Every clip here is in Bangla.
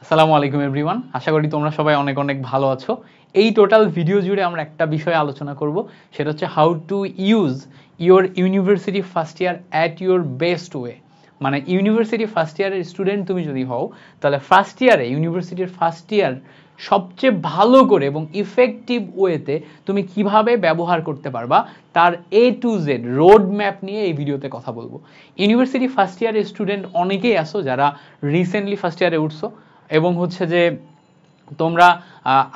আসসালামু আলাইকুম এভরিওয়ান, আশা করি তোমরা সবাই অনেক অনেক ভালো আছো। এই টোটাল ভিডিও জুড়ে আমরা একটা বিষয়ে আলোচনা করব, সেটা হচ্ছে how to use your university first year at your best way. মানে ইউনিভার্সিটি ফার্স্ট ইয়ারের স্টুডেন্ট তুমি যদি হও, তাহলে ফার্স্ট ইয়ারে ইউনিভার্সিটির ফার্স্ট ইয়ার সবচেয়ে ভালো করে এবং ইফেক্টিভ ওয়েতে তুমি কিভাবে ব্যবহার করতে পারবা তার A to Z road map নিয়ে এই ভিডিওতে কথা বলবো। ইউনিভার্সিটি ফার্স্ট ইয়ারের স্টুডেন্ট অনেকেই আসো যারা রিসেন্টলি ফার্স্ট ইয়ারে উঠছো এবং হচ্ছে যে তোমরা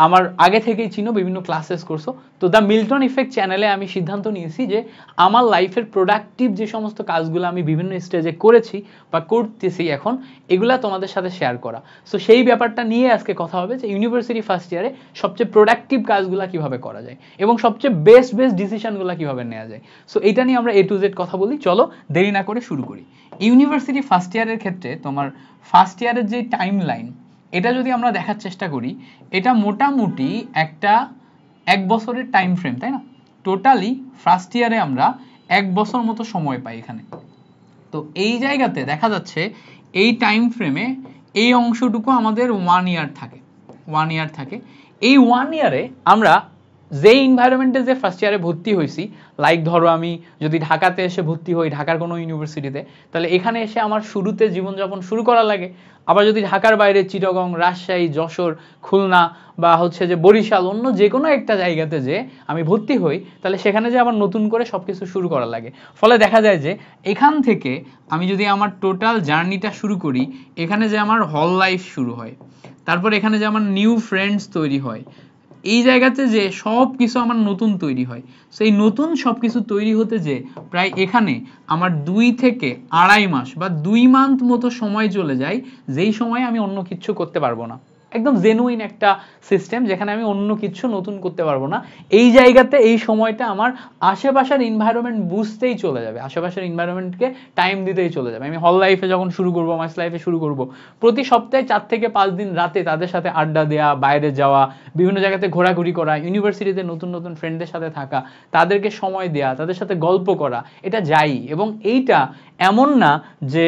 আমার আগে থেকেই চিনো, বিভিন্ন ক্লাসেস করছো। তো দ্য মিল্টন ইফেক্ট চ্যানেলে আমি সিদ্ধান্ত নিয়েছি যে আমার লাইফের প্রোডাক্টিভ যে সমস্ত কাজগুলো আমি বিভিন্ন স্টেজে করেছি বা করতেছি এখন, এগুলা তোমাদের সাথে শেয়ার করা। সো সেই ব্যাপারটা নিয়ে আজকে কথা হবে যে ইউনিভার্সিটি ফার্স্ট ইয়ারে সবচেয়ে প্রোডাক্টিভ কাজগুলো কিভাবে করা যায় এবং সবচেয়ে বেস্ট ডিসিশনগুলো কিভাবে নেওয়া যায়। সো এটা নিয়ে আমরা A to Z কথা বলি। চলো দেরি না করে শুরু করি। ইউনিভার্সিটি ফার্স্ট ইয়ারের ক্ষেত্রে তোমার ফার্স্ট ইয়ারের যে টাইম লাইন, এটা যদি আমরা দেখার চেষ্টা করি, এটা মোটামুটি একটা 1 বছরের টাইম ফ্রেম, তাই না? টোটালি ফার্স্ট ইয়ারে আমরা 1 বছর মতো সময় পাই এখানে। তো এই জায়গাতে দেখা যাচ্ছে এই টাইম ফ্রেমে এই অংশটুকু আমাদের 1 ইয়ার থাকে। 1 ইয়ার থাকে। এই 1 ইয়ারে আমরা যে এনভায়রনমেন্টে যে ফার্স্ট ইয়ারে ভর্তি হয়েছি, লাইক ধরো আমি যদি ঢাকাতে এসে ভর্তি হই ঢাকার কোনো ইউনিভার্সিটিতে, তাহলে এখানে এসে আমার শুরুতে জীবনযাপন শুরু করা লাগে। আবার যদি ঢাকার বাইরে চিটাগং, রাজশাহী, যশোর, খুলনা বা হচ্ছে যে বরিশাল, অন্য যে কোনো একটা জায়গাতে যে আমি ভর্তি হই, তাহলে সেখানে যে আবার নতুন করে সব কিছু শুরু করা লাগে। ফলে দেখা যায় যে এখান থেকে আমি যদি আমার টোটাল জার্নিটা শুরু করি, এখানে যে আমার হল লাইফ শুরু হয়, তারপর এখানে যে আমার নিউ ফ্রেন্ডস তৈরি হয়, এই জায়গাতে যে সব কিছু আমার নতুন তৈরি হয়। সেই নতুন সব কিছু তৈরি হতে যে প্রায় এখানে আমার 2 থেকে 2.5 মাস বা 2 মান্থ মতো সময় চলে যায়, যেই সময় আমি অন্য কিছু করতে পারবো না। একদম জেনুইন একটা সিস্টেম যেখানে আমি অন্য কিছু নতুন করতে পারবো না। এই জায়গাতে এই সময়টা আমার আশেপাশের এনভায়রনমেন্ট বুঝতেই চলে যাবে, আশেপাশের এনভায়রনমেন্টকে টাইম দিতেই চলে যাবে। আমি হল লাইফে যখন শুরু করবো, মাস লাইফে শুরু করব, প্রতি সপ্তাহে 4 থেকে 5 দিন রাতে তাদের সাথে আড্ডা দেওয়া, বাইরে যাওয়া, বিভিন্ন জায়গাতে ঘোরাঘুরি করা, ইউনিভার্সিটিতে নতুন নতুন ফ্রেন্ডদের সাথে থাকা, তাদেরকে সময় দেওয়া, তাদের সাথে গল্প করা, এটা যাই। এবং এইটা এমন না যে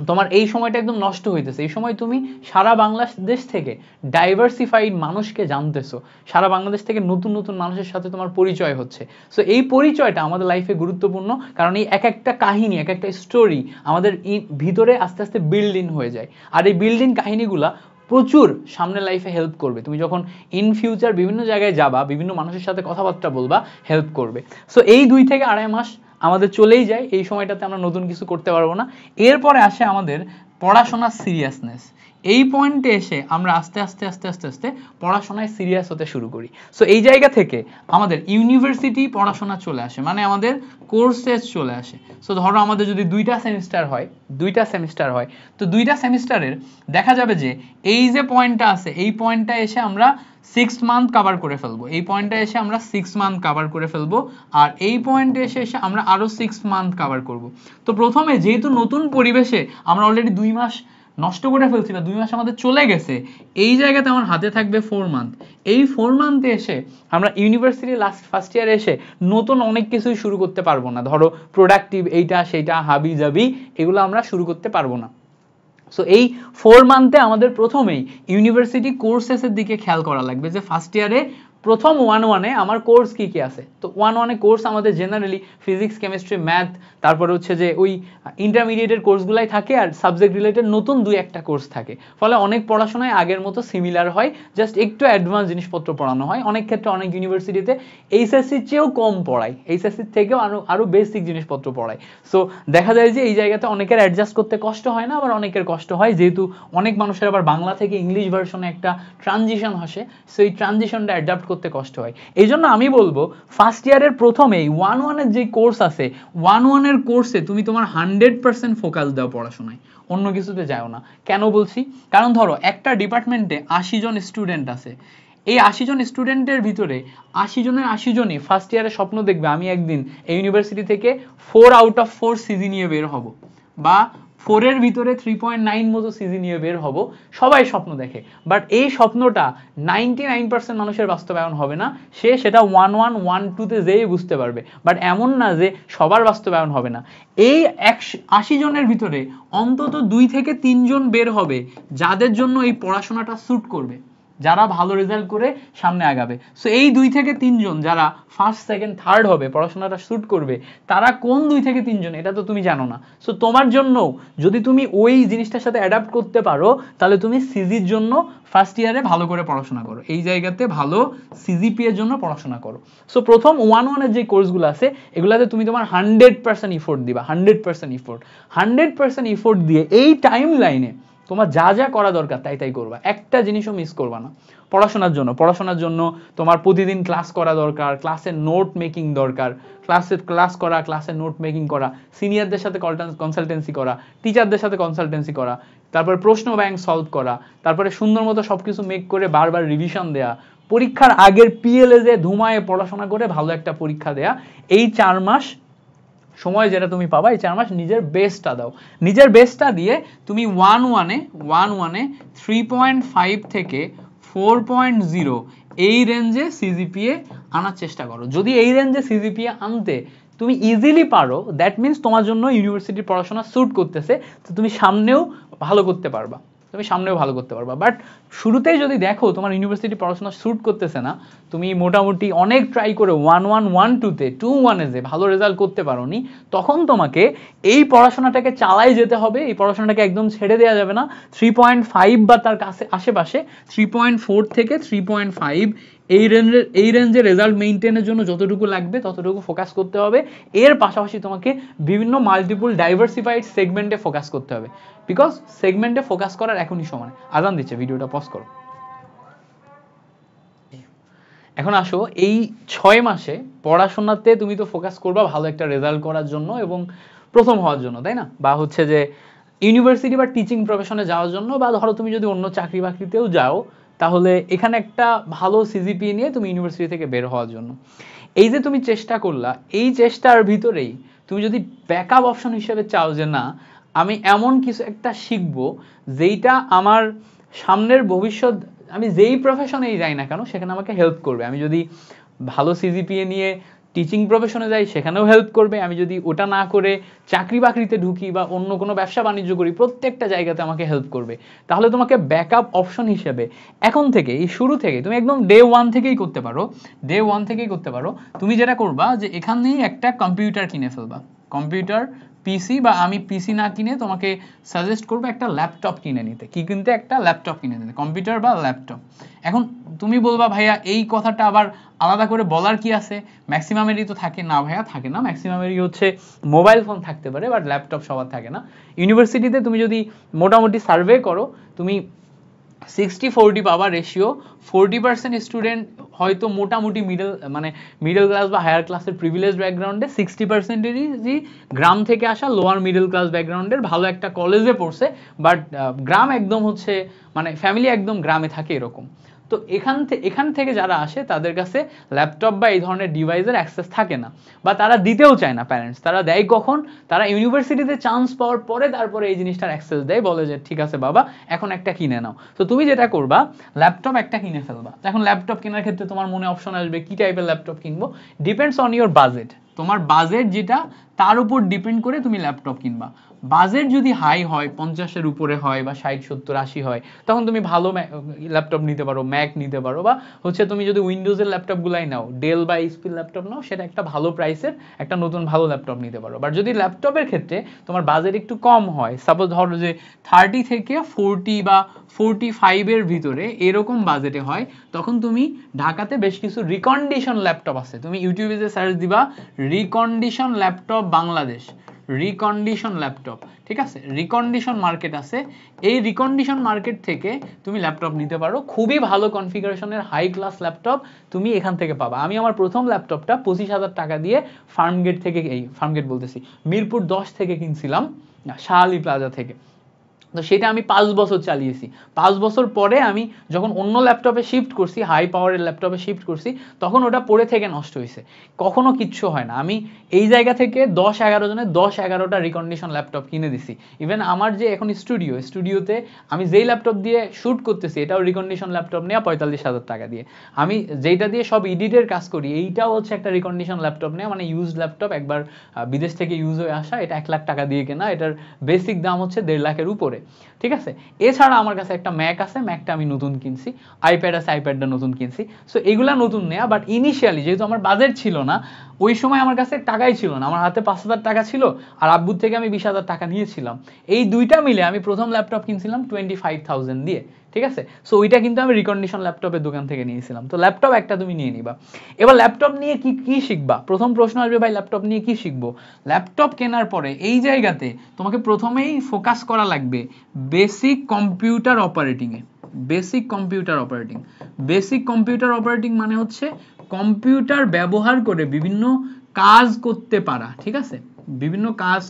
তোমার এই সময়টা একদম নষ্ট হইতেছে। এই সময় তুমি সারা বাংলাদেশ থেকে ডাইভার্সিফাইড মানুষকে জানতেছো, সারা বাংলাদেশ থেকে নতুন নতুন মানুষের সাথে তোমার পরিচয় হচ্ছে। সো এই পরিচয়টা আমাদের লাইফে গুরুত্বপূর্ণ, কারণ এই এক একটা কাহিনী, এক একটা স্টোরি আমাদের ভিতরে আস্তে আস্তে বিল্ড ইন হয়ে যায়। আর এই বিল্ড ইন কাহিনীগুলা প্রচুর সামনে লাইফে হেল্প করবে। তুমি যখন ইন ফিউচার বিভিন্ন জায়গায় যাবা, বিভিন্ন মানুষের সাথে কথাবার্তা বলবা, হেল্প করবে। সো এই 2 থেকে 2.5 মাস আমাদের চলেই যায়, এই সময়টাতে আমরা নতুন কিছু করতে পারবো না। এরপরে আসে আমাদের পড়াশোনার সিরিয়াসনেস। এই পয়েন্টে এসে আমরা আস্তে আস্তে আস্তে আস্তে আস্তে পড়াশোনায় সিরিয়াস হতে শুরু করি। সো এই জায়গা থেকে আমাদের ইউনিভার্সিটি পড়াশোনা চলে আসে, মানে আমাদের কোর্সেস চলে আসে। সো ধরো আমাদের যদি 2টা সেমিস্টার হয়, তো 2টা সেমিস্টারের দেখা যাবে যে এই যে পয়েন্টটা আছে, এই পয়েন্টটা এসে আমরা 6 মান্থ কভার করে ফেলবো। এই পয়েন্টটা এসে আমরা 6 মান্থ কভার করে ফেলবো, আর এই পয়েন্টে এসে আমরা আরো 6 মান্থ কভার করব। তো প্রথমে যেহেতু নতুন পরিবেশে আমরা অলরেডি 2 মাস নষ্ট করে ফেলছি বা 2 মাস আমাদের চলে গেছে, এই জায়গাতে আমার হাতে থাকবে 4 মান্থ। এই 4 মান্থে এসে আমরা ইউনিভার্সিটি ফার্স্ট ইয়ারে এসে নতুন অনেক কিছুই শুরু করতে পারবো না। ধরো প্রোডাক্টিভ এইটা সেইটা হাবি জাবি এগুলো আমরা শুরু করতে পারবো না। সো এই 4 মান্থে আমাদের প্রথমেই ইউনিভার্সিটি কোর্সেসের দিকে খেয়াল করা লাগবে যে ফার্স্ট ইয়ারে প্রথম 1-1-এ আমার কোর্স কি কি আছে। তো 1-1-এ কোর্স আমাদের জেনারেলি ফিজিক্স, কেমিস্ট্রি, ম্যাথ, তারপরে হচ্ছে যে ওই ইন্টারমিডিয়েটের কোর্সগুলাই থাকে, আর সাবজেক্ট রিলেটেড নতুন 2-1টা কোর্স থাকে। ফলে অনেক পড়াশোনায় আগের মতো সিমিলার হয়, জাস্ট একটু অ্যাডভান্স জিনিসপত্র পড়ানো হয়। অনেক ক্ষেত্রে অনেক ইউনিভার্সিটিতে এইচএসসির চেয়েও কম পড়ায়, এইচএসসির থেকেও আরো বেসিক জিনিসপত্র পড়ায়। সো দেখা যায় যে এই জায়গাতে অনেকের অ্যাডজাস্ট করতে কষ্ট হয় না, আবার অনেকের কষ্ট হয়, যেহেতু অনেক মানুষের আবার বাংলা থেকে ইংলিশ ভার্সনে একটা ট্রানজিশন আসে। সো এই ট্রানজিশনটা অ্যাডাপ্ট করতে কষ্ট হয়। এই জন্য আমি বলবো ফার্স্ট ইয়ারের প্রথমেই 1-1-এর যে কোর্স আছে, 1-1-এর কোর্সে তুমি তোমার 100% ফোকাস দাও পড়াশোনায়, অন্য কিছুতে যাও না। কেন বলছি? কারণ ধরো একটা ডিপার্টমেন্টে 80 জন স্টুডেন্ট আছে, এই 80 জন স্টুডেন্টের ভিতরে 80 জনের 80 জনই ফার্স্ট ইয়ারে স্বপ্ন দেখবে আমি একদিন এই ইউনিভার্সিটি থেকে 4 আউট অফ 4 সিজি নিয়ে বের হব, বা 4 এর ভিতরে 3.9 মতো সিজি নিয়ে বের হব, সবাই স্বপ্ন দেখে, বাট এই স্বপ্নটা 99% মানুষের বাস্তবায়ন হবে না, সেটা 1-1 1-2 তে যেই বুঝতে পারবে, বাট এমন না যে সবার বাস্তবায়ন হবে না। এই 80 জনের ভিতরে অন্তত 2 থেকে 3 জন বের হবে যাদের জন্য এই পড়াশোনাটা স্যুট করবে, যারা ভালো রেজাল্ট করে সামনে আগাবে। সো এই 2 থেকে 3 জন যারা ফার্স্ট সেকেন্ড থার্ড হবে, পড়াশোনাটা শুট করবে, তারা কোন 2 থেকে 3 জন এটা তো তুমি জানো না। সো তোমার জন্য যদি তুমি ওই জিনিসটার সাথে অ্যাডাপ্ট করতে পারো, তাহলে তুমি সিজির জন্য ফার্স্ট ইয়ারে ভালো করে পড়াশোনা করো, এই জায়গাতে ভালো সিজিপি এর জন্য পড়াশোনা করো। সো প্রথম 1-1 এর যে কোর্সগুলো আছে এগুলাতে তুমি তোমার 100% ইফোর্ট দিবা, 100% ইফোর্ট, 100% ইফোর্ট দিয়ে এই টাইম লাইনে তোমার যা যা করা দরকার তাই তাই করবা, একটা জিনিসও মিস করবা না। পড়াশোনার জন্য তোমার প্রতিদিন ক্লাস করা দরকার, ক্লাসের নোট মেকিং দরকার, ক্লাসের নোট মেকিং করা, সিনিয়রদের সাথে কনসালটেন্সি করা, টিচারদের সাথে কনসালটেন্সি করা, তারপর প্রশ্ন ব্যাংক সলভ করা, তারপরে সুন্দর মতো সবকিছু মেক করে বারবার রিভিশন দেয়া, পরীক্ষার আগের পিএলএ যে ধুমায়ে পড়াশোনা করে ভালো একটা পরীক্ষা দেয়া। এই 4 মাস সময় যেটা তুমি পাবা, এই 4 মাস নিজের বেস্টটা দাও, নিজের বেস্টটা দিয়ে তুমি 1-1-এ 3.5 থেকে 4.0 এই রেঞ্জে সিজিপিএ আনার চেষ্টা করো। যদি এই রেঞ্জে সিজিপিএ আনতে তুমি ইজিলি পারো, দ্যাট মিনস তোমার জন্য ইউনিভার্সিটির পড়াশোনা স্যুট করতেছে, তো তুমি সামনেও ভালো করতে পারবা, বাট শুরুতেই যদি দেখো তোমার ইউনিভার্সিটি পড়াশোনা স্যুট করতেছে না, তুমি মোটামুটি অনেক ট্রাই করে 1-1 1-2-তে 2-1 এ ভালো রেজাল্ট করতে পারোনি, তখন তোমাকে এই পড়াশোনাটাকে চালাই যেতে হবে, এই পড়াশোনাটাকে একদম ছেড়ে দেওয়া যাবে না। 3.5 বা তার কাছে আশেপাশে 3.4 থেকে 3.5 এই রেঞ্জে রেজাল্ট মেইনটেনের জন্য যতটুকু লাগবে ততটুকু ফোকাস করতে হবে। এর পাশাপাশি তোমাকে বিভিন্ন মাল্টিপল ডাইভার্সিফাইড সেগমেন্টে ফোকাস করতে হবে, বিকজ সেগমেন্টে ফোকাস করার এখনই সময়। আজান দিচ্ছে, ভিডিওটা পজ করো। এখন আসো, এই 6 মাসে পড়াশোনাতে তুমি তো ফোকাস করবা ভালো একটা রেজাল্ট করার জন্য এবং প্রথম হওয়ার জন্য, তাই না? বা হচ্ছে যে ইউনিভার্সিটি বা টিচিং প্রফেশনে যাওয়ার জন্য, বা ধরো তুমি যদি অন্য চাকরি বাকরিতেও যাও, তাহলে এখানে একটা ভালো সিজিপিএ নিয়ে তুমি ইউনিভার্সিটি থেকে বের হওয়ার জন্য এই যে তুমি চেষ্টা করলা, এই চেষ্টার ভিতরেই তুমি যদি ব্যাকআপ অপশন হিসেবে চাও যে না, আমি এমন কিছু একটা শিখবো যেইটা আমার সামনের ভবিষ্যৎ, আমি যেই প্রফেশনেই যাই না কেন সেখানে আমাকে হেল্প করবে। আমি যদি ভালো সিজিপিএ নিয়ে টিচিং প্রফেশনে যাই সেখানেও হেল্প করবে, আমি যদি ওটা না করে চাকরি বাকরিতে ঢুকি বা অন্য কোনো ব্যবসা বাণিজ্য করি, প্রত্যেকটা জায়গাতে আমাকে হেল্প করবে। তাহলে তোমাকে ব্যাকআপ অপশন হিসেবে এখন থেকে, এই শুরু থেকে তুমি একদম ডে 1 থেকেই করতে পারো। তুমি যেটা করবা যে এখানেই একটা কম্পিউটার কিনে ফেলবা, কম্পিউটার পিসি, বা আমি পিসি না কিনে তোমাকে সাজেস্ট করবো একটা ল্যাপটপ কিনে নিতে। কি কিনতে? একটা ল্যাপটপ কিনে নিতে, কম্পিউটার বা ল্যাপটপ। এখন তুমি বলবা ভাইয়া এই কথাটা আবার আলাদা করে বলার কি আছে, ম্যাক্সিমামেরই তো থাকে না ভাইয়া, থাকে না, ম্যাক্সিমামেরই হচ্ছে মোবাইল ফোন থাকতে পারে, বাট ল্যাপটপ সবার থাকে না। ইউনিভার্সিটিতে তুমি যদি মোটামুটি সার্ভে করো, তুমি 60-40 পাবা রেশিও। 40% স্টুডেন্ট হয়তো মোটামুটি মিডল ক্লাস বা হায়ার ক্লাসের প্রিভিলেজ ব্যাকগ্রাউন্ডে, 60%-এরই গ্রাম থেকে আসা লোয়ার মিডল ক্লাস ব্যাকগ্রাউন্ডের ভালো একটা কলেজে পড়ছে, বাট গ্রাম একদম হচ্ছে ফ্যামিলি একদম গ্রামে থাকে এরকম। তো এখান থেকে যারা আসে তাদের কাছে ল্যাপটপ বা এই ধরনের ডিভাইসের অ্যাক্সেস থাকে না, বা তারা দিতেও চায় না প্যারেন্টস। তারা দেয় কখন? তারা ইউনিভার্সিটিতে চান্স পাওয়ার পরে তারপরে এই জিনিসটার অ্যাক্সেস দেয়, বলে যে ঠিক আছে বাবা এখন একটা কিনে নাও। তো তুমি যেটা করবা, ল্যাপটপ একটা কিনে ফেলবা। এখন ল্যাপটপ কেনার ক্ষেত্রে তোমার মনে অপশন আসবে কি টাইপের ল্যাপটপ কিনবো, ডিপেন্ডস অন ইওর বাজেট। তোমার বাজেট যেটা তার উপর ডিপেন্ড করে তুমি ল্যাপটপ কিনবা। বাজেট যদি হাই হয়, 50-এর উপরে হয় বা 60-70-80 হয়, তখন তুমি ভালো ল্যাপটপ নিতে পারো, ম্যাক নিতে পারো, বা হচ্ছে তুমি যদি উইন্ডোজের ল্যাপটপগুলাই নাও, ডেল বা এইচপির ল্যাপটপ নাও, সেটা একটা ভালো প্রাইসের একটা নতুন ভালো ল্যাপটপ নিতে পারো। বাট যদি ল্যাপটপের ক্ষেত্রে তোমার বাজেট একটু কম হয়, সাপোজ ধরো যে 30 থেকে 40 বা 45-এর ভিতরে এরকম বাজেটে হয়, তখন তুমি ঢাকাতে বেশ কিছু রিকন্ডিশন ল্যাপটপ আছে, তুমি ইউটিউবে যে সার্চ দিবা recondition laptop Bangladesh, recondition laptop, ঠিক আছে, রিকন্ডিশন মার্কেট আছে। এই রিকন্ডিশন মার্কেট থেকে তুমি ল্যাপটপ নিতে পারো, খুবই ভালো কনফিগারেশনের হাই ক্লাস ল্যাপটপ তুমি এখান থেকে পাবা। আমি আমার প্রথম ল্যাপটপটা 25,000 টাকা দিয়ে ফার্মগেট থেকে, মিরপুর 10 থেকে কিনছিলাম, শাহ আলী প্লাজা থেকে। তো সেটা আমি 5 বছর চালিয়েছি। 5 বছর পরে আমি যখন অন্য ল্যাপটপে শিফট করছি, হাই পাওয়ারের ল্যাপটপে শিফট করছি, তখন ওটা পড়ে থেকে নষ্ট হয়েছে। কখনো কিচ্ছু হয় না। আমি এই জায়গা থেকে 10-11 জনের 10-11টা রিকন্ডিশন ল্যাপটপ কিনে দিছি। ইভেন আমার যে এখন স্টুডিওতে আমি যেই ল্যাপটপ দিয়ে শ্যুট করতেছি, এটাও রিকন্ডিশন ল্যাপটপ নেওয়া 45,000 টাকা দিয়ে। আমি যেইটা দিয়ে সব এডিটের কাজ করি, এইটাও হচ্ছে একটা রিকন্ডিশন ল্যাপটপ নেওয়া, মানে ইউজ ল্যাপটপ, একবার বিদেশ থেকে ইউজ হয়ে আসা। এটা 1 লাখ টাকা দিয়ে কেনা। এটার বেসিক দাম হচ্ছে 1.5 লাখের উপরে, ঠিক আছে। এছাড়া আমার কাছে একটা ম্যাক আছে, ম্যাকটা আমি নতুন কিনছি। আইপ্যাড আছে, আইপ্যাডটা নতুন কিনছি। সো এগুলা নতুন নেয়া, বাট ইনিশিয়ালি যেহেতু আমার বাজেট ছিল না, ওই সময় আমার কাছে টাকাই ছিল না, আমার হাতে 5,000 টাকা ছিল, আর আব্বুর থেকে আমি 20,000 টাকা নিয়েছিলাম। এই দুইটা মিলে আমি প্রথম ল্যাপটপ কিনছিলাম 25,000 দিয়ে, ঠিক আছে। সো ওইটা কিন্তু আমি রিকন্ডিশন ল্যাপটপের দোকান থেকে নিয়েছিলাম। তো ল্যাপটপ একটা তুমি নিয়ে নিবা। এবার ল্যাপটপ নিয়ে কি শিখবা? প্রথম প্রশ্ন আসবে, ভাই ল্যাপটপ নিয়ে কি শিখবো? ল্যাপটপ কেনার পরে এই জায়গাতে তোমাকে প্রথমেই ফোকাস করা লাগবে বেসিক কম্পিউটার অপারেটিং এ। বেসিক কম্পিউটার অপারেটিং মানে হচ্ছে কম্পিউটার ব্যবহার করে বিভিন্ন কাজ করতে পারা, ঠিক আছে। বিভিন্ন কাজ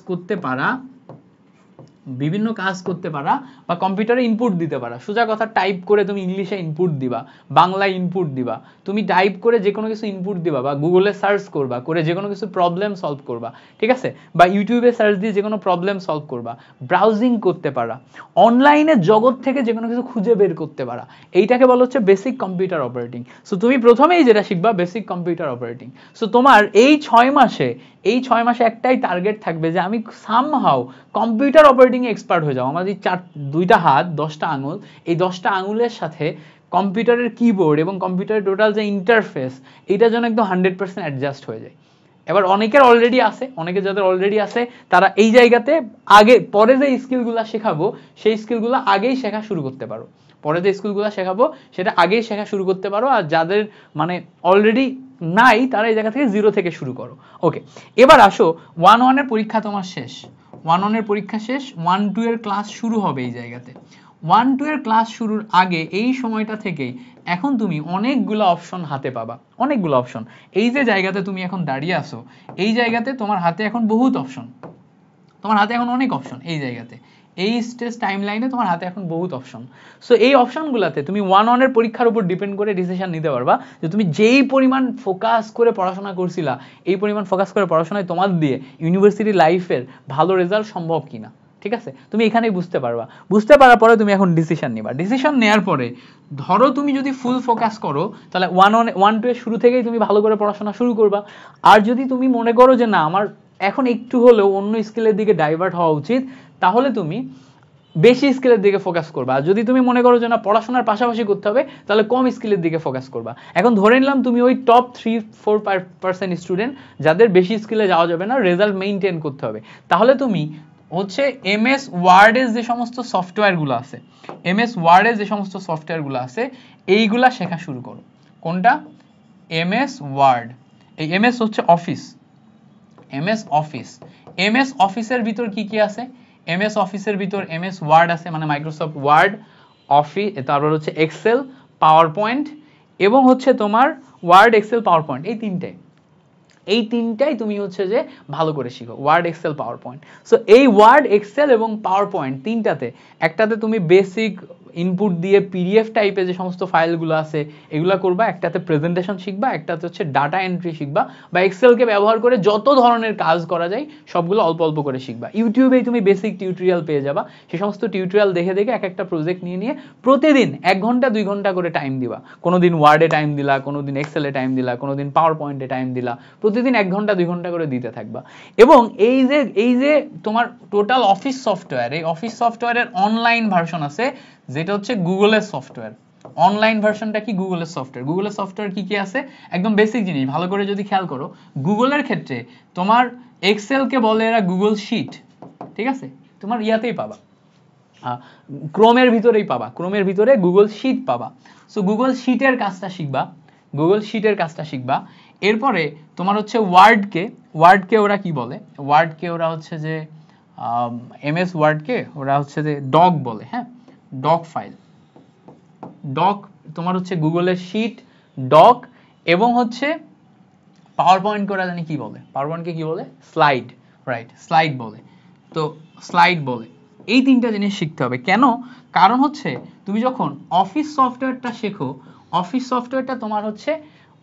করতে পারা বা কম্পিউটারে ইনপুট দিতে পারা। সোজা কথা, টাইপ করে তুমি ইংলিশে ইনপুট দিবা, বাংলায় ইনপুট দিবা, তুমি টাইপ করে যে কোনো কিছু ইনপুট দিবা, বা গুগলে সার্চ করবা, করে যে কোনো কিছু প্রবলেম সলভ করবা, ঠিক আছে, বা ইউটিউবে সার্চ দিয়ে যে কোনো প্রবলেম সলভ করবা, ব্রাউজিং করতে পারা, অনলাইনে জগৎ থেকে যে কোনো কিছু খুঁজে বের করতে পারা, এইটাকে বলা হচ্ছে বেসিক কম্পিউটার অপারেটিং। সো তুমি প্রথমেই যেটা শিখবা বেসিক কম্পিউটার অপারেটিং। সো তোমার এই 6 মাসে একটাই টার্গেট থাকবে যে আমি সামহাউ কম্পিউটার অপারেটিং এ এক্সপার্ট হয়ে যাও। আমাদের 2টা হাত, 10টা আঙুল, এই 10টা আঙুলের সাথে কম্পিউটারের কিবোর্ড এবং কম্পিউটারের টোটাল যে ইন্টারফেস, এটা যেন একদম 100% অ্যাডজাস্ট হয়ে যায়। এবার অনেকের অলরেডি আছে, তারা এই জায়গাতে পরে যে স্কিলগুলো শেখাবো, সেই স্কিলগুলো আগেই শেখা শুরু করতে পারো। পরে যে স্কিলগুলো শেখাবো সেটা আগেই শেখা শুরু করতে পারো। আর যাদের মানে অলরেডি নাই, তারা এই জায়গা থেকে 0 থেকে শুরু করো। ওকে, এবার আসো 1-1 এর পরীক্ষা তোমার শেষ। 1-1 এর পরীক্ষা শেষ, 1-2 এর ক্লাস শুরু হবে এই জায়গাতে। 1-2 এর ক্লাস শুরুর আগে এই সময়টা থেকেই এখন তুমি অনেকগুলো অপশন হাতে পাবা, অনেকগুলো অপশন। এই যে জায়গাতে তুমি এখন দাঁড়িয়ে আসো, এই জায়গাতে তোমার হাতে এখন বহুত অপশন, তোমার হাতে এখন অনেক অপশন। এই জায়গাতে এই স্টেজ টাইমলাইনে তোমার হাতে এখন বহুত অপশন। সো এই অপশনগুলোতে তুমি 1-1 এর পরীক্ষার উপর ডিপেন্ড করে ডিসিশন নিতে পারবা যে তুমি যেই পরিমাণ ফোকাস করে পড়াশোনা করছিলা, এই পরিমাণ ফোকাস করে পড়াশোনায় তোমার দিয়ে ইউনিভার্সিটি লাইফের ভালো রেজাল্ট সম্ভব কিনা, ঠিক আছে। তুমি এখানেই বুঝতে পারার পরে তুমি এখন ডিসিশন নিবা। ডিসিশন নেওয়ার পরে ধরো তুমি যদি ফুল ফোকাস করো, তাহলে 1-2 এর শুরু থেকেই তুমি ভালো করে পড়াশোনা শুরু করবা। আর যদি তুমি মনে করো যে না, আমার এখন একটু হলেও অন্য স্কিলের দিকে ডাইভার্ট হওয়া উচিত, তাহলে তুমি বেশি স্কিলের দিকে ফোকাস করবা। আর যদি তুমি মনে করো যে না, পড়াশোনার পাশাপাশি করতে হবে, তাহলে কম স্কিলের দিকে ফোকাস করবা। এখন ধরে নিলাম তুমি ওই টপ 3-4% স্টুডেন্ট যাদের বেশি স্কিলে যাওয়া যাবে না, রেজাল্ট মেইনটেইন করতে হবে। তাহলে তুমি হচ্ছে এমএস ওয়ার্ডের যে সমস্ত সফটওয়্যারগুলো আছে, এইগুলা শেখা শুরু করো। কোনটা? MS word. এই এমএস হচ্ছে অফিস, এমএস অফিসের ভিতর কি আছে? এমএস অফিসের ভিতর এমএস ওয়ার্ড আছে, মানে মাইক্রোসফট ওয়ার্ড, অফিস, তারপর হচ্ছে এক্সেল, পাওয়ার পয়েন্ট, এবং হচ্ছে তোমার ওয়ার্ড, এক্সেল, পাওয়ার পয়েন্ট, এই তিনটাই তুমি হচ্ছে যে ভালো করে শিখো, word, excel, PowerPoint. So এই ওয়ার্ড, এক্সেল এবং পাওয়ার পয়েন্ট তিনটাতে, একটাতে তুমি বেসিক ইনপুট দিয়ে পিডিএফ টাইপের যে সমস্ত ফাইলগুলো আছে এগুলো করবা, একটাতে প্রেজেন্টেশন শিখবা, একটাতে হচ্ছে ডাটা এন্ট্রি শিখবা, বা এক্সেলকে ব্যবহার করে যত ধরনের কাজ করা যায় সবগুলো অল্প অল্প করে শিখবা। ইউটিউবেই তুমি বেসিক টিউটোরিয়াল পেয়ে যাবা, সেই সমস্ত টিউটোরিয়াল দেখে এক একটা প্রজেক্ট নিয়ে প্রতিদিন 1 ঘন্টা 2 ঘন্টা করে টাইম দিবা। কোনোদিন ওয়ার্ডে টাইম দিলা, কোনোদিন এক্সেলে টাইম দিলা, কোনোদিন পাওয়ার পয়েন্টে টাইম দিলা, প্রতিদিন 1 ঘন্টা 2 ঘন্টা করে দিতে থাকবা। এবং এই যে তোমার টোটাল অফিস সফটওয়্যার, এই অফিস সফটওয়্যারের অনলাইন ভার্সন আছে, যেটা হচ্ছে গুগলের সফটওয়্যার। অনলাইন ভার্সনটা কি? গুগলের সফটওয়্যার কি আছে? একদম বেসিক জিনিস, ভালো করে যদি খেয়াল করো, গুগলের ক্ষেত্রে তোমার এক্সেলকে বলে এরা গুগল শিট, ঠিক আছে, তোমার ইয়াতেই পাবা, ক্রোমের ভিতরে গুগল শিট পাবা। সো গুগল শিটের কাজটা শিখবা। এরপরে তোমার হচ্ছে ওয়ার্ডকে ওরা কি বলে? ওয়ার্ডকে ওরা হচ্ছে যে এমএস ওয়ার্ডকে ওরা হচ্ছে যে ডক বলে, হ্যাঁ, ডক ফাইল, ডক তোমার হচ্ছে গুগলের শিট, ডক, এবং হচ্ছে পাওয়ার পয়েন্টকে ওরা জানি কি বলে, পাওয়ার পয়েন্টকে কি বলে? স্লাইড, রাইট, স্লাইড বলে। তো স্লাইড বলে। এই তিনটা জিনিস শিখতে হবে। কেন? কারণ হচ্ছে তুমি যখন অফিস সফটওয়্যারটা শেখো, অফিস সফটওয়্যারটা তোমার হচ্ছে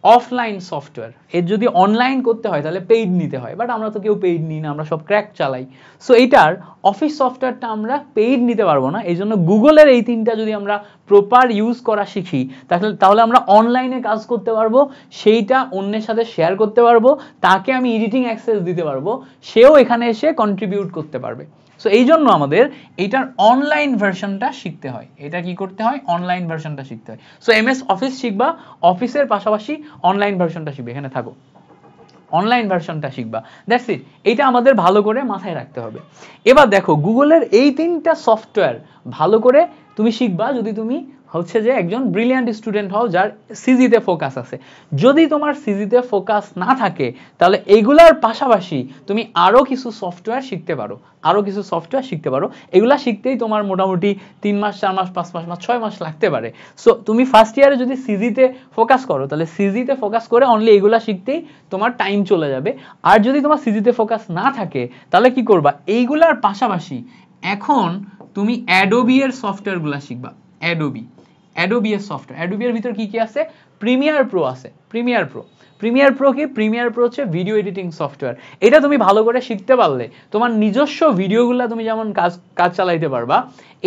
অফলাইন সফটওয়্যার। এর যদি অনলাইন করতে হয় তাহলে পেইড নিতে হয়, বাট আমরা তো কেউ পেইড নিই না, আমরা সব ক্র্যাক চালাই। সো এইটার অফিস সফটওয়্যারটা আমরা পেইড নিতে পারবো না। এই জন্য গুগলের এই তিনটা যদি আমরা প্রপার ইউজ করা শিখি তাহলে আমরা অনলাইনে কাজ করতে পারবো, সেইটা অন্যের সাথে শেয়ার করতে পারবো, তাকে আমি এডিটিং অ্যাক্সেস দিতে পারবো, সেও এখানে এসে কন্ট্রিবিউট করতে পারবে। সো এই জন্য আমাদের এইটার অনলাইন ভার্সনটা শিখতে হয়। এটা কি করতে হয়? অনলাইন ভার্সনটা শিখতে হয়। সো এমএস অফিস শিখবা, অফিসের পাশাপাশি অনলাইন ভার্সনটা শিখবে। এখানে থাকো, অনলাইন ভার্সনটা শিখবা, দ্যাটস ইট। এটা আমাদের ভালো করে মাথায় রাখতে হবে। এবার দেখো গুগলের এই তিনটা সফটওয়্যার ভালো করে তুমি শিখবা যদি তুমি হচ্ছে যে একজন ব্রিলিয়ান্ট স্টুডেন্ট হও যার সিজিতে ফোকাস আছে। যদি তোমার সিজিতে ফোকাস না থাকে তাহলে এইগুলার পাশাপাশি তুমি আরো কিছু সফটওয়্যার শিখতে পারো, আরো কিছু সফটওয়্যার শিখতে পারো। এগুলা শিখতেই তোমার মোটামুটি 3 মাস 4 মাস 5 মাস 6 মাস লাগতে পারে। সো তুমি ফার্স্ট ইয়ারে যদি সিজিতে ফোকাস করো তাহলে সিজিতে ফোকাস করে অনলি এগুলা শিখতেই তোমার টাইম চলে যাবে। আর যদি তোমার সিজিতে ফোকাস না থাকে তাহলে কি করবা? এইগুলার পাশাপাশি এখন তুমি অ্যাডোবি এর সফটওয়্যারগুলা শিখবা। অ্যাডোবি এর সফটওয়্যার, অ্যাডোবি এর ভিতর কি কি আছে? প্রিমিয়ার প্রো আছে। প্রিমিয়ার প্রো কি? প্রিমিয়ার প্রো হচ্ছে ভিডিও এডিটিং সফটওয়্যার। এটা তুমি ভালো করে শিখতে পারলে তোমার নিজস্ব ভিডিওগুলো তুমি যেমন কাজ চালাইতে পারবা,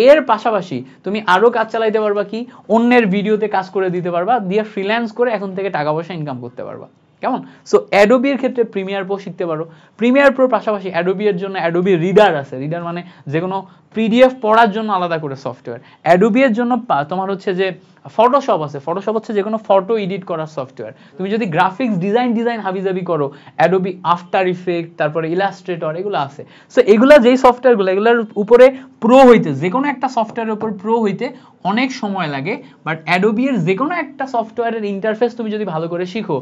এর পাশাপাশি তুমি আরো কাজ চালাইতে পারবা কি? অন্যের ভিডিওতে কাজ করে দিতে পারবা, দিয়ে ফ্রিল্যান্স করে এখন থেকে টাকা পয়সা ইনকাম করতে পারবা। কেমন? সো অ্যাডোবি এর ক্ষেত্রে প্রিমিয়ার প্রো শিখতে পারো। প্রিমিয়ার প্রোর পাশাপাশি অ্যাডোবি এর জন্য অ্যাডোবি রিডার আছে। রিডার মানে যে কোনো পিডিএফ পড়ার জন্য আলাদা করে সফটওয়্যার। অ্যাডোবি এর জন্য তোমার হচ্ছে যে ফটোশপ আছে। ফটোশপ হচ্ছে যে কোনো ফটো এডিট করার সফটওয়্যার। তুমি যদি গ্রাফিক্স ডিজাইন হাবিজাবি করো, অ্যাডোবি আফটার ইফেক্ট, তারপরে ইলাস্ট্রেটর, এগুলো আছে। সো এগুলা যেই সফটওয়্যারগুলো, এগুলোর উপরে প্রো হইতে, যে কোনো একটা সফটওয়্যারের উপর প্রো হইতে অনেক সময় লাগে, বাট অ্যাডোবি এর যে কোনো একটা সফটওয়্যারের ইন্টারফেস তুমি যদি ভালো করে শিখো,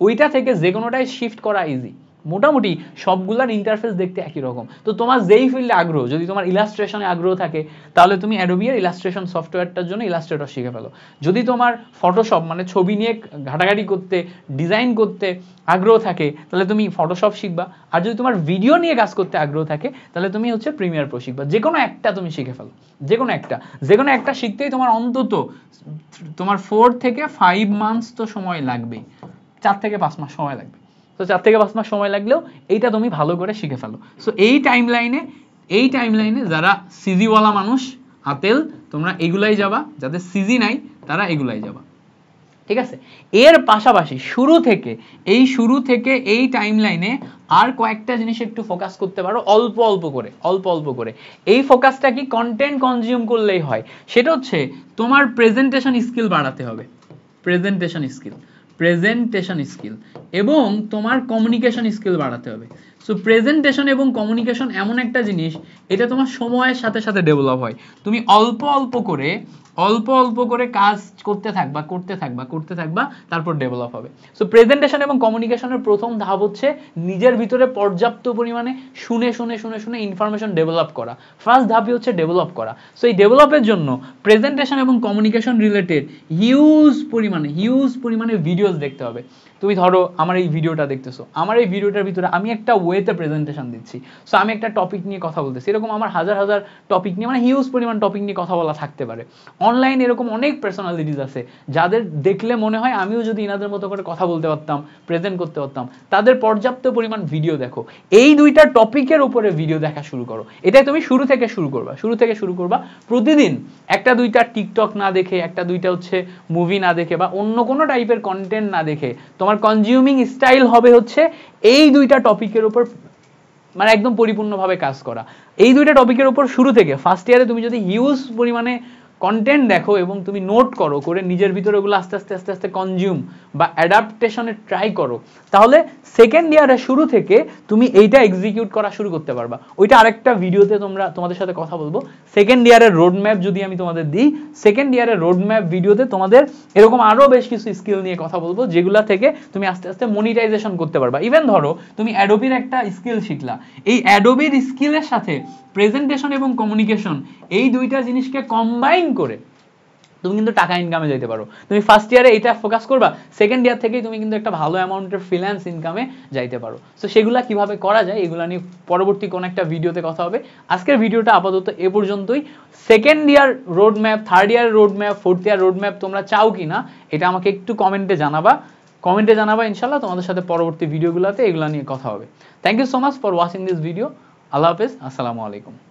ওইটা থেকে যে কোনোটাই শিফট করা ইজি। মোটামুটি সবগুলার ইন্টারফেস দেখতে একই রকম। তো তোমার যেই ফিল্ডে আগ্রহ, যদি তোমার ইলাস্ট্রেশনে আগ্রহ থাকে তাহলে তুমি অ্যাডোবি এর ইলাস্ট্রেশন সফটওয়্যারটার জন্য ইলাস্ট্রেটর শিখে ফেলো। যদি তোমার ফটোশপ মানে ছবি নিয়ে ঘাটাঘাটি করতে, ডিজাইন করতে আগ্রহ থাকে তাহলে তুমি ফটোশপ শিখবা। আর যদি তোমার ভিডিও নিয়ে কাজ করতে আগ্রহ থাকে তাহলে তুমি হচ্ছে প্রিমিয়ার প্রো শিখবা। যে কোনো একটা তুমি শিখে ফেলো, যে কোনো একটা শিখতেই তোমার অন্তত তোমার 4 থেকে 5 মান্থস তো সময় লাগবেই, 4 থেকে 5 মাস সময় লাগবে। তো 4 থেকে 5 মাস সময় লাগলেও এইটা তুমি ভালো করে শিখে ফেলো। সো এই টাইমলাইনে যারা সিজিওয়ালা মানুষ আতেল, তোমরা এগুলাই যাবা, যাদের সিজি নাই তারা এগুলাই যাবা। ঠিক আছে? এর পাশাপাশি শুরু থেকে এই টাইমলাইনে আর কয়েকটা জিনিস একটু ফোকাস করতে পারো, অল্প অল্প করে। এই ফোকাসটা কি? কন্টেন্ট কনজিউম করলেই হয়। সেটা হচ্ছে তোমার প্রেজেন্টেশন স্কিল বাড়াতে হবে। প্রেজেন্টেশন স্কিল এবং তোমার কমিউনিকেশন স্কিল বাড়াতে হবে। সো প্রেজেন্টেশন এবং কমিউনিকেশন এমন একটা জিনিস, এটা তোমার সময়ের সাথে সাথে ডেভেলপ হয়। তুমি অল্প অল্প করে কাজ করতে থাকবা, তারপর ডেভেলপ হবে। সো প্রেজেন্টেশন এবং কমিউনিকেশনের প্রথম ধাপ হচ্ছে নিজের ভিতরে পর্যাপ্ত পরিমাণে শুনে ইনফরমেশন ডেভেলপ করা। ফার্স্ট ধাপই হচ্ছে ডেভেলপ করা। সো এই ডেভেলপের জন্য প্রেজেন্টেশন এবং কমিউনিকেশন রিলেটেড হিউজ পরিমাণে ভিডিওস দেখতে হবে। তুমি ধরো আমার এই ভিডিওটা দেখতেছো, আমার এই ভিডিওটার ভিতরে আমি একটা ওয়েতে প্রেজেন্টেশন দিচ্ছি। সো আমি একটা টপিক নিয়ে কথা বলতেছি, এরকম আমার হাজার টপিক নিয়ে, মানে হিউজ পরিমাণ টপিক নিয়ে কথা বলা থাকতে পারে। অনলাইন এরকম অনেক পার্সোনালিটিস আছে যাদের দেখলে মনে হয় আমিও যদি ইনাদের মতো করে কথা বলতে পারতাম, প্রেজেন্ট করতে পারতাম। তাদের পর্যাপ্ত পরিমাণ ভিডিও দেখো, এই দুইটা টপিকের উপরে ভিডিও দেখা শুরু করো। এটাই তুমি শুরু থেকে শুরু করবা। প্রতিদিন একটা দুইটা টিকটক না দেখে, একটা দুইটা হচ্ছে মুভি না দেখে, বা অন্য কোনো টাইপের কন্টেন্ট না দেখে তোমার কনজিউমিং স্টাইল হবে হচ্ছে এই দুইটা টপিকের উপর মানে একদম পরিপূর্ণভাবে কাজ করা। এই দুইটা টপিকের উপর শুরু থেকে ফার্স্ট ইয়ারে তুমি যদি হিউজ পরিমাণে কন্টেন্ট দেখো এবং তুমি নোট করে নিজের ভিতরে ওগুলো আস্তে আস্তে কনজিউম বা অ্যাডাপ্টেশনে ট্রাই করো, তাহলে সেকেন্ড ইয়ারের শুরু থেকে তুমি এইটা এক্সিকিউট করা শুরু করতে পারবা। ওইটা আরেকটা ভিডিওতে তোমাদের সাথে কথা বলবো। সেকেন্ড ইয়ারের রোড ম্যাপ যদি আমি তোমাদের দিই, সেকেন্ড ইয়ারের রোড ম্যাপ ভিডিওতে তোমাদের এরকম আরো বেশ কিছু স্কিল নিয়ে কথা বলবো, যেগুলা থেকে তুমি আস্তে আস্তে মনিটাইজেশন করতে পারবা। ইভেন ধরো তুমি অ্যাডোবির একটা স্কিল শিখলা, এই অ্যাডোবির স্কিলের সাথে প্রেজেন্টেশন এবং কমিউনিকেশন এই দুইটা জিনিসকে কম্বাইন করে তুমি কিন্তু টাকা ইনকামে যেতে পারো। তুমি ফার্স্ট ইয়ারে এটা ফোকাস করবা, সেকেন্ড ইয়ার থেকেই তুমি কিন্তু একটা ভালো অ্যামাউন্টের ফ্রিল্যান্স ইনকামে যাইতে পারো। সো সেগুলা কিভাবে করা যায় এগুলা নিয়ে পরবর্তী কোন একটা ভিডিওতে কথা হবে। আজকের ভিডিওটা আপাতত এ পর্যন্তই। Second year road map, third year road map, fourth year road map তোমরা চাও কিনা এটা আমাকে একটু কমেন্টে জানাবা ইনশাল্লাহ। তোমাদের সাথে পরবর্তী ভিডিওগুলোতে এগুলা নিয়ে কথা হবে। Thank you so much for watching this video. আল্লাহ হাফেজ, আসসালামু আলাইকুম।